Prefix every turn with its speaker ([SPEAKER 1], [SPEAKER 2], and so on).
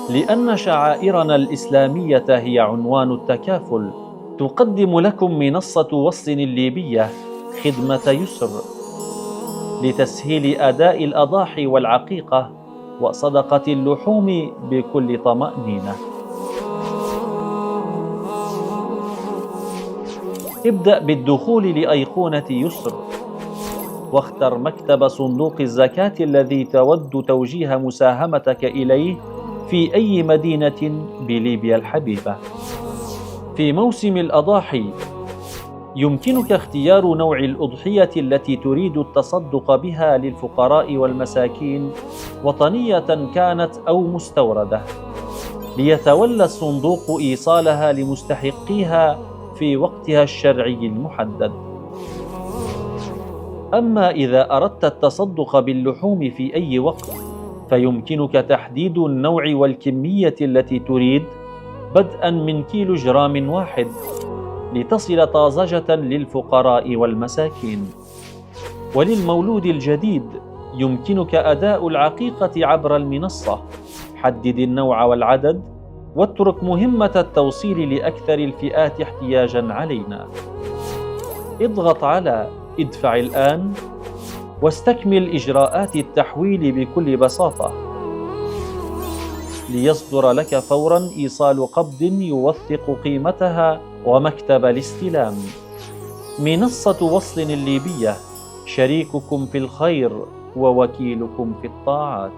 [SPEAKER 1] لأن شعائرنا الإسلامية هي عنوان التكافل، تقدم لكم منصة وصل الليبية خدمة يسر لتسهيل أداء الأضاحي والعقيقة وصدقة اللحوم بكل طمأنينة. ابدأ بالدخول لأيقونة يسر، واختر مكتب صندوق الزكاة الذي تود توجيه مساهمتك إليه في أي مدينة بليبيا الحبيبة. في موسم الأضاحي يمكنك اختيار نوع الأضحية التي تريد التصدق بها للفقراء والمساكين، وطنية كانت أو مستوردة، ليتولى الصندوق إيصالها لمستحقيها في وقتها الشرعي المحدد. أما إذا أردت التصدق باللحوم في أي وقت، فيمكنك تحديد النوع والكمية التي تريد، بدءاً من كيلوغرام واحد، لتصل طازجة للفقراء والمساكين. وللمولود الجديد يمكنك أداء العقيقة عبر المنصة. حدد النوع والعدد، واترك مهمة التوصيل لأكثر الفئات احتياجاً علينا. اضغط على ادفع الآن واستكمل إجراءات التحويل بكل بساطة، ليصدر لك فوراً إيصال قبض يوثق قيمتها ومكتب الاستلام. منصة وصل الليبية، شريككم في الخير ووكيلكم في الطاعات.